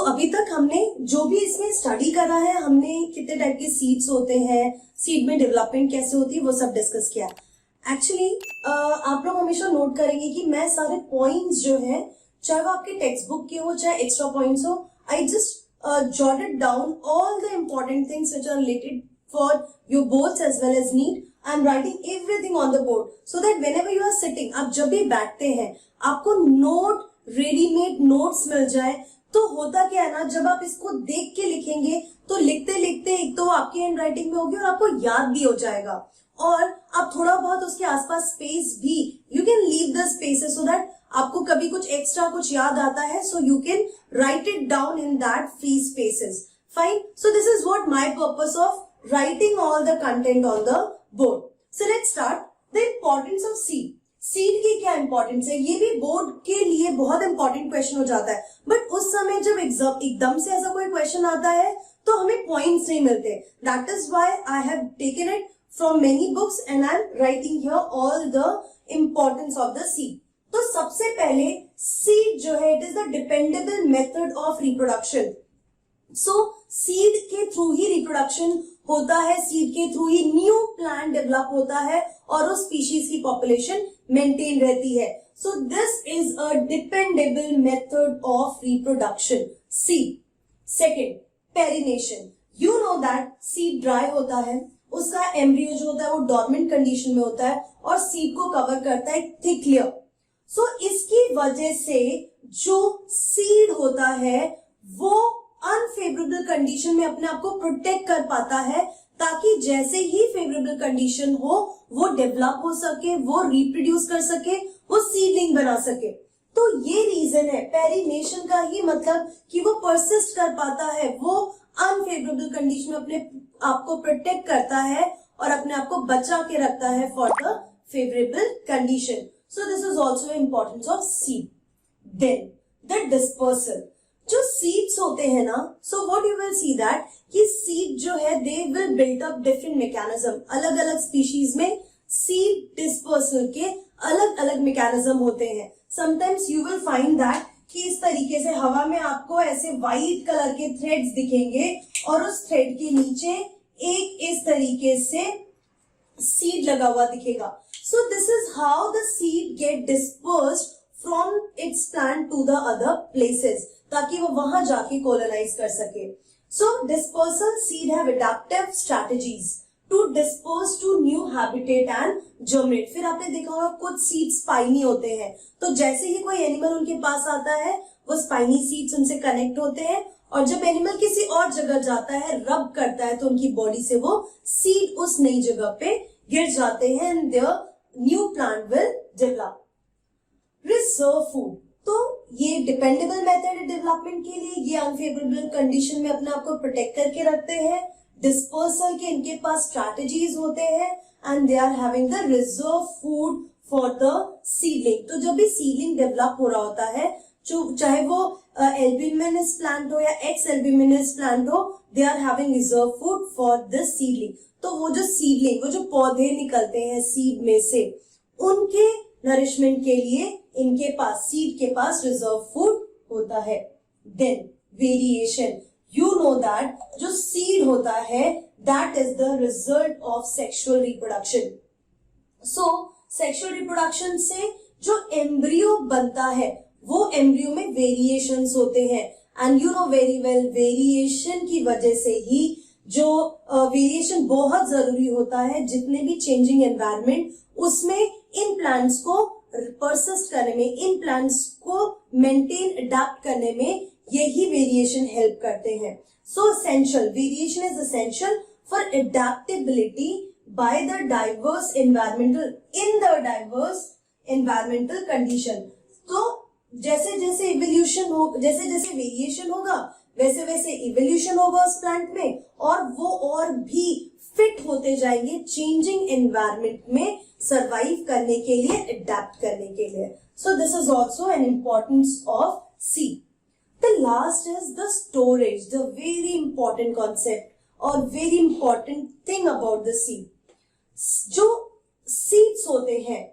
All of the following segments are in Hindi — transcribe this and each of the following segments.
अभी तक हमने जो भी इसमें स्टडी करा है, हमने कितने टाइप के सीड्स होते हैं, सीड में डेवलपमेंट कैसे होती है, वो सब डिस्कस किया। एक्चुअली आप लोग हमेशा नोट करेंगे कि मैं सारे पॉइंट्स जो है, चाहे वो आपके टेक्स्ट बुक के हो चाहे एक्स्ट्रा पॉइंट्स हो, I just jotted down all the important things which are related for your boards as well as NEET. I am writing everything on the board so that whenever you are sitting, आप जब भी बैठते हैं आपको नोट, रेडीमेड नोट्स मिल जाए। तो होता क्या है ना, जब आप इसको देख के लिखेंगे तो लिखते लिखते एक तो आपकी हैंड राइटिंग में होगी और आपको याद भी हो जाएगा, और आप थोड़ा बहुत उसके आसपास स्पेस भी, you can leave the spaces so that आपको कभी कुछ एक्स्ट्रा कुछ याद आता है, so you can write it down in that free spaces. Fine, so this is what my purpose of writing all the content on the board. So let's start the importance of seed. Seed की क्या इंपॉर्टेंस है, ये भी बोर्ड के लिए बहुत इंपॉर्टेंट क्वेश्चन हो जाता है, बट उस समय जब एकदम से ऐसा कोई क्वेश्चन आता है तो हमें पॉइंट्स नहीं मिलते। That is why I have taken it from many books and I am writing here all the importance of the seed. तो सबसे पहले सीड जो है, it is the dependable method of reproduction. So seed के थ्रू ही रिप्रोडक्शन होता है, सीड के थ्रू ही न्यू प्लांट डेवलप होता है और उस स्पीशीज की पॉपुलेशन मेंटेन रहती है। सो this is a dependable method of reproduction, seed. Second, perennation. You know that seed dry होता है, उसका एम्ब्रियो जो होता है वो डॉर्मेंट कंडीशन में होता है और सीड को कवर करता है थिक लेयर। सो इसकी वजह से जो सीड होता है वो अनफेवरेबल कंडीशन में अपने आप को प्रोटेक्ट कर पाता है, ताकि जैसे ही फेवरेबल कंडीशन हो वो डेवलप हो सके, वो रिप्रोड्यूस कर सके, वो सीडलिंग बना सके। तो ये रीजन है पेरिनेशन का ही मतलब कि वो परसिस्ट कर पाता है, वो अनफेवरेबल कंडीशन में अपने आप को प्रोटेक्ट करता है और अपने आप को बचा के रखता है for the favourable condition. So this is also importance of seed. Then the dispersal. जो seeds होते हैं ना, so what you will see that कि seed जो है they will build up different mechanism. अलग अलग species में seed dispersal के अलग अलग mechanism होते हैं। Sometimes you will find that कि इस तरीके से हवा में आपको ऐसे white कलर के threads दिखेंगे और उस thread के नीचे एक इस तरीके से seed लगा हुआ दिखेगा। So this is how the seed get dispersed from its plant to the other places, ताकि वो वहां जाके colonize कर सके। So dispersal seed have adaptive strategies to disperse to new habitat and germinate. फिर आपने देखा होगा कुछ seeds spiny होते हैं, तो जैसे ही कोई एनिमल उनके पास आता है वो spiny seeds उनसे कनेक्ट होते हैं, और जब एनिमल किसी और जगह जाता है, रब करता है, तो उनकी बॉडी से वो सीड उस नई जगह पे गिर जाते हैं and their new plant will develop. Reserve food, तो ये डिपेंडेबल मेथड है डेवलपमेंट के लिए, ये अनफेवरेबल कंडीशन में अपने आप को प्रोटेक्ट करके रखते हैं। डिस्पर्सल के इनके पास स्ट्रैटेजीज होते हैं and they are having the reserve food for the seedling. तो जब भी सीडलिंग डेवलप हो रहा होता है, जो चाहे वो एल्ब्यूमिनस प्लांट हो या एक्स एल्ब्यूमिनस प्लांट हो, they are having reserve food for the seedling. तो वो जो सीडलिंग, वो जो पौधे निकलते हैं सीड में से, उनके नरिशमेंट के लिए इनके पास, सीड के पास रिजर्व फूड होता है। Then variation, you know that जो सीड होता है that is the result of sexual reproduction. So sexual reproduction से जो एम्ब्रियो बनता है वो एम्ब्रियो में वेरिएशंस होते हैं, and you know very well variation की वजह से ही जो वेरिएशन बहुत जरूरी होता है, जितने भी चेंजिंग एनवायरनमेंट उसमें इन प्लांट्स को परसिस्ट करने में, इन प्लांट्स को मेंटेन अडैप्ट करने में यही वेरिएशन हेल्प करते हैं। सो essential variation is essential for adaptability by the diverse environmental in the diverse environmental condition. तो जैसे जैसे इवोल्यूशन हो, जैसे जैसे वेरिएशन होगा वैसे वैसे इवोल्यूशन होगा उस प्लांट में, और वो और भी फिट होते जाएंगे चेंजिंग एनवायरनमेंट में सरवाइव करने के लिए, अडेप्ट करने के लिए। So this is also an importance of seed. The last is the storage, the very important concept और very important thing about the seed. जो सीड्स होते हैं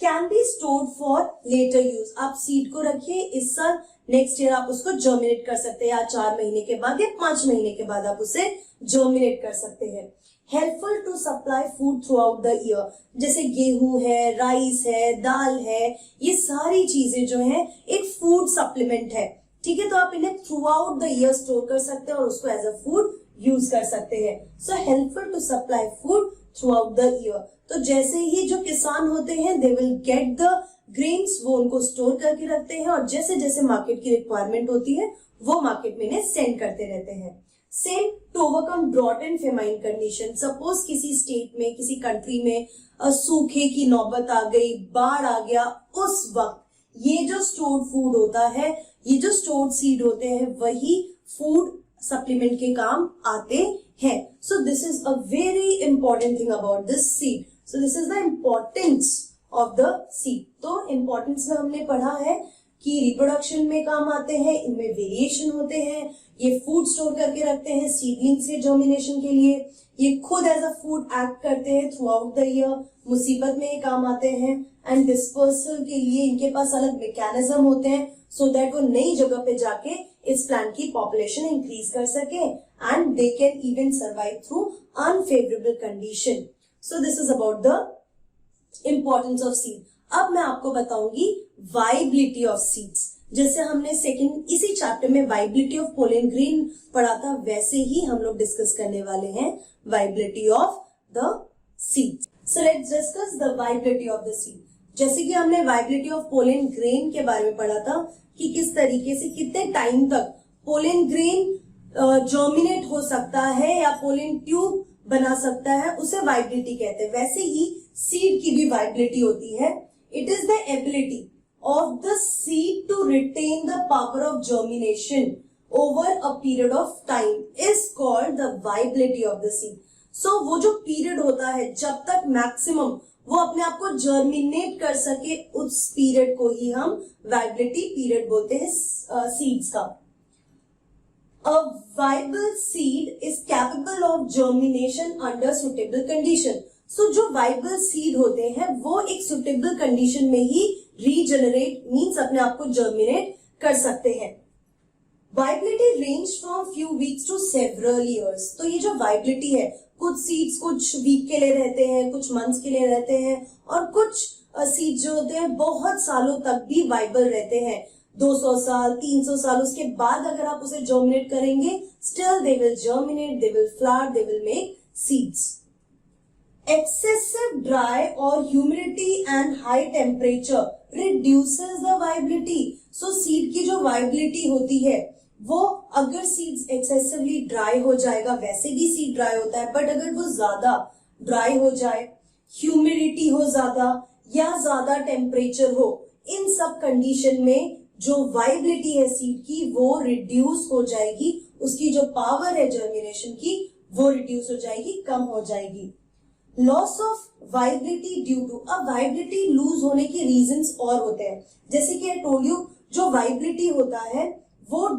can be stored for later use. आप सीड को रखिए, इस साल नेक्स्ट ईयर आप उसको जर्मिनेट कर सकते हैं, या 4 महीने के बाद या 5 महीने के बाद आप उसे जर्मिनेट कर सकते हैं। Helpful to supply food throughout the year, जैसे गेहूं है, राइस है, दाल है, ये सारी चीजें जो है एक फूड सप्लीमेंट है, ठीक है। तो आप इन्हें through out the year store कर सकते हैं और उसको एज अ फूड यूज कर सकते हैं। So helpful to supply food throughout the year. तो जैसे ही जो किसान होते हैं they will get the grains, वो उनको स्टोर करके रखते हैं और जैसे जैसे मार्केट की रिक्वायरमेंट होती है वो मार्केट में इन्हें सेंड करते रहते हैं। Same to overcome drought and famine condition. Suppose किसी स्टेट में, किसी कंट्री में सूखे की नौबत आ गई, बाढ़ आ गया, उस वक्त ये जो स्टोर्ड फूड होता है, ये जो स्टोर्ड सीड होते हैं, वही फूड सप्लीमेंट के काम आते हैं। सो this is a very important thing about this seed. So this is the importance of the seed. तो इम्पोर्टेंस में हमने पढ़ा है कि रिप्रोडक्शन में काम आते हैं, इनमें वेरिएशन होते हैं, ये फूड स्टोर करके रखते हैं सीडलिंग से जर्मिनेशन के लिए, ये खुद एज अ फूड एक्ट करते हैं थ्रू आउट द ईयर, मुसीबत में ये काम आते हैं, एंड डिस्पर्सल के लिए इनके पास अलग मैकेनिज्म होते हैं सो दैट वो नई जगह पे जाके इस प्लांट की पॉपुलेशन इंक्रीज कर सके and they can even survive through unfavourable condition. So this is about the importance of seed. अब मैं आपको बताऊंगी वाइबिलिटी ऑफ सीड्स। जैसे हमने सेकंड इसी चैप्टर में वाइबिलिटी ऑफ पोलन ग्रेन पढ़ा था, वैसे ही हम लोग डिस्कस करने वाले हैं viability of the seed. So let's discuss the viability of the seed. जैसे कि हमने वाइबिलिटी ऑफ पोलन ग्रेन के बारे में पढ़ा था कि किस तरीके से कितने टाइम तक पोलन ग्रेन जर्मिनेट हो सकता है या पोलन ट्यूब बना सकता है, उसे वाइबिलिटी कहते हैं। वैसे ही सीड की भी वाइबिलिटी होती है। It is the ability of the seed to retain the power of germination over a period of time is called the viability of the seed. So वो जो पीरियड होता है जब तक मैक्सिमम वो अपने आप को जर्मिनेट कर सके, उस पीरियड को ही हम वाइबिलिटी पीरियड बोलते हैं सीड्स का। A viable seed is capable of germination under suitable condition. So जो वाइबल सीड होते हैं वो एक सुटेबल कंडीशन में ही रीजनरेट मीन्स अपने आप को जर्मिनेट कर सकते हैं। Viability range from few weeks to several years. तो ये जो वाइबिलिटी है, कुछ सीड्स कुछ वीक के लिए रहते हैं, कुछ मंथ्स के लिए रहते हैं, और कुछ सीड्स जो होते हैं बहुत सालों तक भी वाइबल रहते हैं, 200 साल 300 साल। उसके बाद अगर आप उसे जर्मिनेट करेंगे, still they will germinate, they will flower, they will make seeds. Excessive dry or humidity and high temperature reduces the viability. So seed की जो viability होती है वो, अगर seeds excessively dry हो जाएगा, वैसे भी seed dry होता है, but अगर वो ज्यादा dry हो जाए, humidity हो ज्यादा या ज्यादा temperature हो, इन सब condition में जो viability है seed की वो reduce हो जाएगी, उसकी जो power है germination की वो reduce हो जाएगी, कम हो जाएगी। Loss of viability due to, अब वाइबिलिटी लूज होने के रीजंस और होते हैं। जैसे कि आई टोल्ड यू, जो वाइबिलिटी होता है वो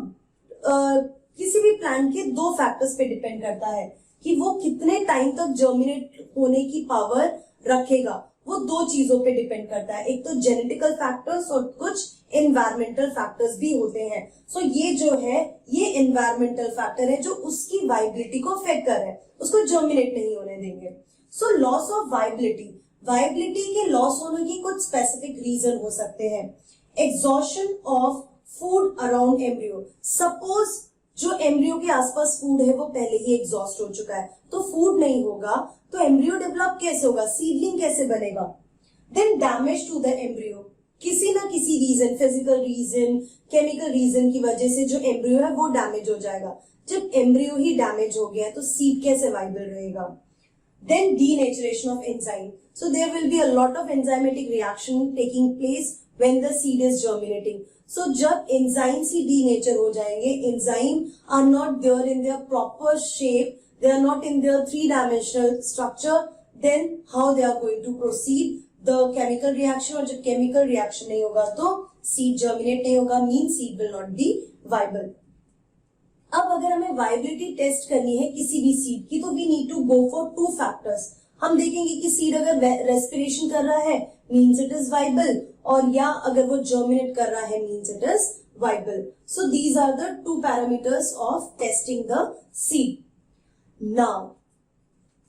किसी भी प्लांट के 2 फैक्टर्स पे डिपेंड करता है कि वो कितने टाइम तक जर्मिनेट होने की पावर रखेगा। वो 2 चीजों पे डिपेंड करता है, एक तो जेनेटिकल फैक्टर्स और कुछ एनवायरमेंटल फैक्टर्स भी होते हैं। सो ये जो है ये एनवायरमेंटल फैक्टर है जो उसकी वाइबिलिटी को अफेक्ट कर रहे हैं, उसको जर्मिनेट नहीं होने देंगे। So loss of viability, viability के लॉस होने की कुछ स्पेसिफिक रीजन हो सकते हैं। Exhaustion of food around embryo. Suppose जो एम्ब्रियो के आसपास फूड है वो पहले ही एग्जॉस्ट हो चुका है, तो फूड नहीं होगा तो एम्ब्रियो डेवलप कैसे होगा, सीडलिंग कैसे बनेगा। Then damage to the embryo, किसी ना किसी reason, physical reason, chemical reason की वजह से जो एम्ब्रियो है वो डैमेज हो जाएगा। जब एम्ब्रियो ही डैमेज हो गया तो सीड कैसे वाइबल रहेगा। Then denaturation of enzyme. So there will be a lot of enzymatic reaction taking place when the seed is germinating. So जब enzymes ही denature हो जाएंगे, enzyme are not there in their proper shape, they are not in their 3-dimensional structure, then how they are going to proceed the chemical reaction, और जब chemical reaction नहीं होगा तो seed germinate नहीं होगा, means seed will not be viable. अब अगर हमें वाइबिलिटी टेस्ट करनी है किसी भी सीड की तो we need to go for 2 factors. हम देखेंगे कि सीड अगर रेस्पिरेशन कर रहा है मीन्स इट इज वाइबल, और या अगर वो जर्मिनेट कर रहा है means it is viable. So these are the 2 parameters of testing the seed. Now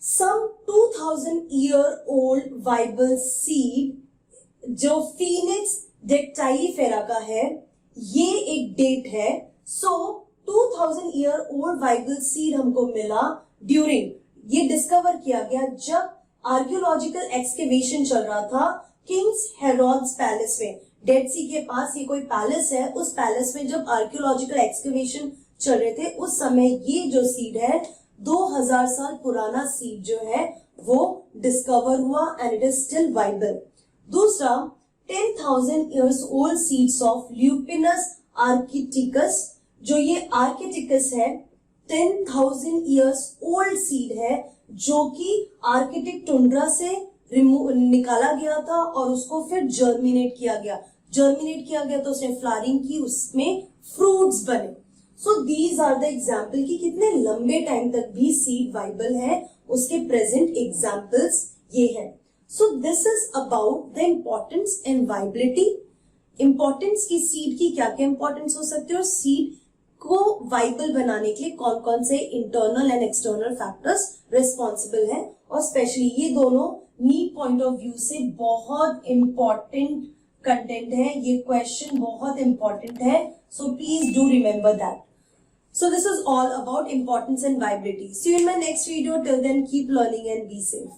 some 2000 year old viable seed जो फिनिक्स डेक्टाइलिफेरा का है, ये एक डेट है. So 2000 year old viable seed हमको मिला ड्यूरिंग, ये डिस्कवर किया गया जब आर्कियोलॉजिकल एक्सकेवेशन चल रहा था किंग्स हेरोड्स पैलेस में. डेड सी के पास ये कोई पैलेस है, उस पैलेस में जब आर्कियोलॉजिकल एक्सकेवेशन चल रहे थे उस समय ये जो सीड है 2000 साल पुराना सीड जो है वो डिस्कवर हुआ and it is still viable. दूसरा 10,000 years old seeds of Lupinus archaiticus, जो ये आर्किटिकस है 10,000 years old सीड है जो कि आर्किटिक टुंड्रा से निकाला गया था और उसको फिर जर्मिनेट किया गया तो उसने फ्लावरिंग की, उसमें फ्रूट्स बने. So these are the example कि कितने लंबे टाइम तक भी सीड वाइबल है, उसके प्रेजेंट एग्जाम्पल्स ये है. सो this is about the importance and viability. Importance की सीड की क्या क्या इंपॉर्टेंस हो सकती है और सीड को वाइबल बनाने के लिए कौन कौन से internal and external factors responsible है, और स्पेशली ये दोनों नीट पॉइंट ऑफ व्यू से बहुत इंपॉर्टेंट कंटेंट है. ये क्वेश्चन बहुत इंपॉर्टेंट है, so please do remember that. So this is all about importance and viability. See you in my next video. Till then, keep learning and be safe.